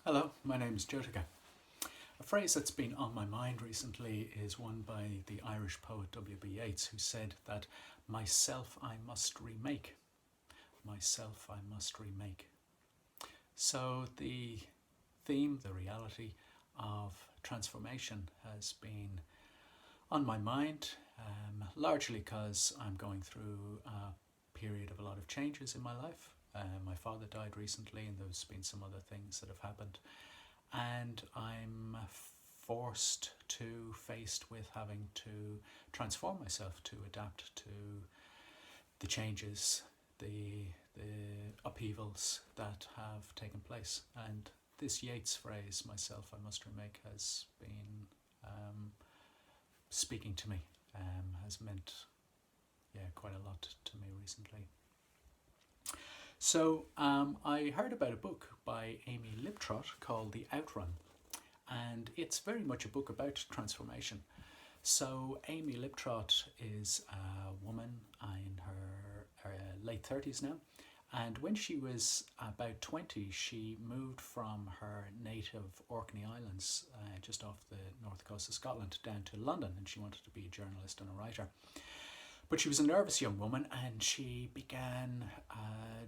Hello, my name is Jyotika. A phrase that's been on my mind recently is one by the Irish poet W.B. Yeats, who said that myself I must remake. Myself I must remake. So the theme, the reality of transformation has been on my mind, largely because I'm going through a period of a lot of changes in my life. My father died recently, and there's been some other things that have happened, and I'm faced with having to transform myself to adapt to the changes, the upheavals that have taken place. And this Yeats phrase, "myself I must remake," has been speaking to me, has meant quite a lot to me recently. So I heard about a book by Amy Liptrot called The Outrun, and it's very much a book about transformation. So Amy Liptrot is a woman in her late 30s now, and when she was about 20, she moved from her native Orkney Islands, just off the north coast of Scotland, down to London, and she wanted to be a journalist and a writer. But she was a nervous young woman, and she began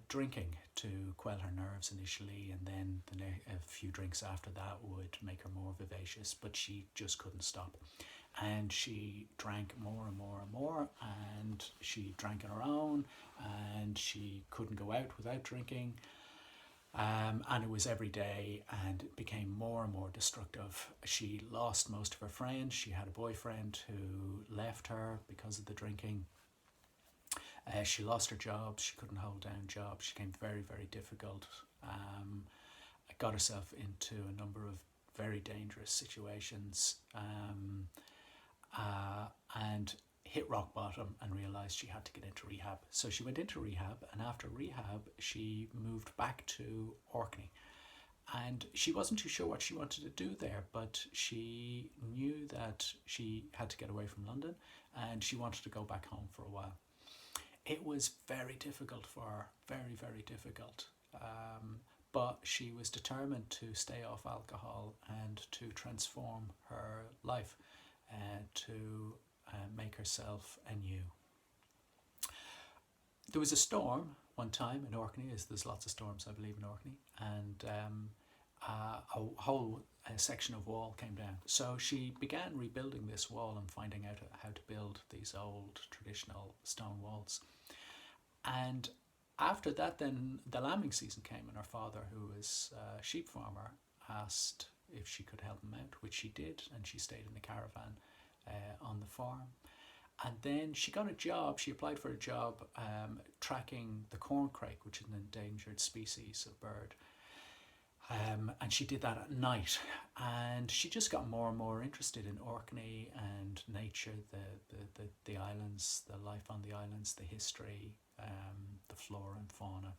drinking to quell her nerves initially, and then a few drinks after that would make her more vivacious, but she just couldn't stop. And she drank more and more and more, and she drank on her own, and she couldn't go out without drinking. And it was every day, and it became more and more destructive. She lost most of her friends. She had a boyfriend who left her because of the drinking. She lost her job. She couldn't hold down jobs. She became very, very difficult. Got herself into a number of very dangerous situations, and hit rock bottom and realised she had to get into rehab. So she went into rehab, and after rehab she moved back to Orkney. And she wasn't too sure what she wanted to do there, but she knew that she had to get away from London, and she wanted to go back home for a while. It was very difficult for her, very, very difficult. But she was determined to stay off alcohol and to transform her life, to make herself anew. There was a storm one time in Orkney, as there's lots of storms, I believe, in Orkney, and a whole section of wall came down. So she began rebuilding this wall and finding out how to build these old traditional stone walls. And after that, then the lambing season came, and her father, who was a sheep farmer, asked if she could help him out, which she did, and she stayed in the caravan on the farm. And then she got a job. She applied for a job tracking the corncrake, which is an endangered species of bird. And she did that at night, and she just got more and more interested in Orkney and nature, the islands, the life on the islands, the history, the flora and fauna.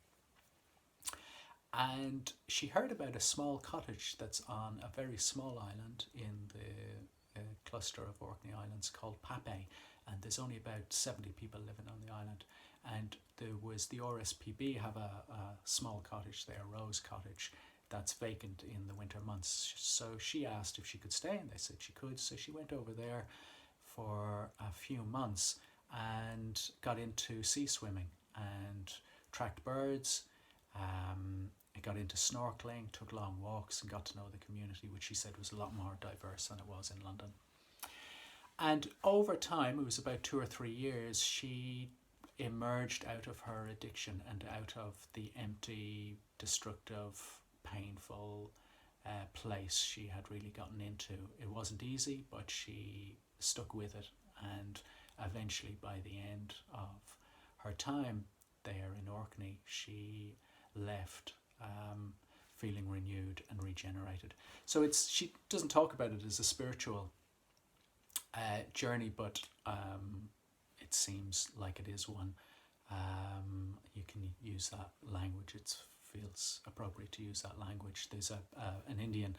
And she heard about a small cottage that's on a very small island in the cluster of Orkney Islands called Pape, and there's only about 70 people living on the island. And there was the RSPB have a small cottage there, Rose Cottage, that's vacant in the winter months. So she asked if she could stay, and they said she could. So she went over there for a few months and got into sea swimming and tracked birds. Got into snorkeling, took long walks, and got to know the community, which she said was a lot more diverse than it was in London. And over time, it was about 2 or 3 years, she emerged out of her addiction and out of the empty, destructive, painful place she had really gotten into. It wasn't easy, but she stuck with it, and eventually, by the end of her time there in Orkney, she left feeling renewed and regenerated. So she doesn't talk about it as a spiritual journey, but it seems like it is one. You can use that language. It feels appropriate to use that language. There's an Indian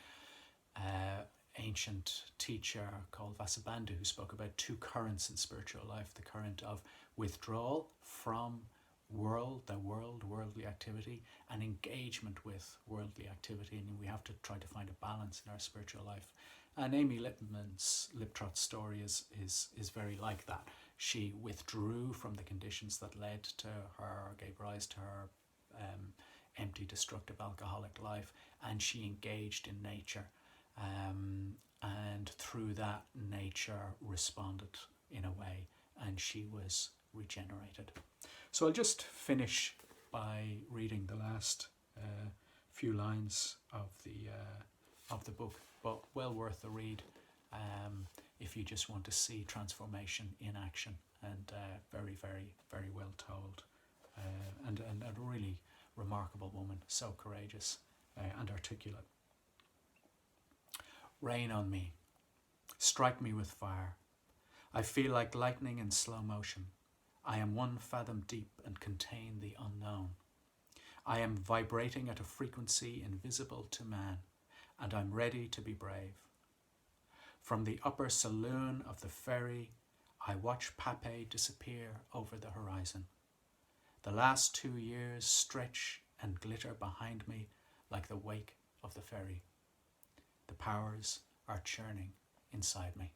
ancient teacher called Vasubandhu who spoke about two currents in spiritual life: the current of withdrawal from worldly activity, and engagement with worldly activity, and we have to try to find a balance in our spiritual life. And Amy Liptrot's story is very like that. She withdrew from the conditions that led to her, gave rise to her empty, destructive, alcoholic life, and she engaged in nature, and through that, nature responded in a way, and she was regenerated. So I'll just finish by reading the last few lines of the book, but well worth the read if you just want to see transformation in action, and very, very, very well told, and a really remarkable woman, so courageous and articulate. Rain on me, strike me with fire. I feel like lightning in slow motion. I am 1 fathom deep and contain the unknown. I am vibrating at a frequency invisible to man, and I'm ready to be brave. From the upper saloon of the ferry, I watch Pape disappear over the horizon. The last 2 years stretch and glitter behind me like the wake of the ferry. The powers are churning inside me.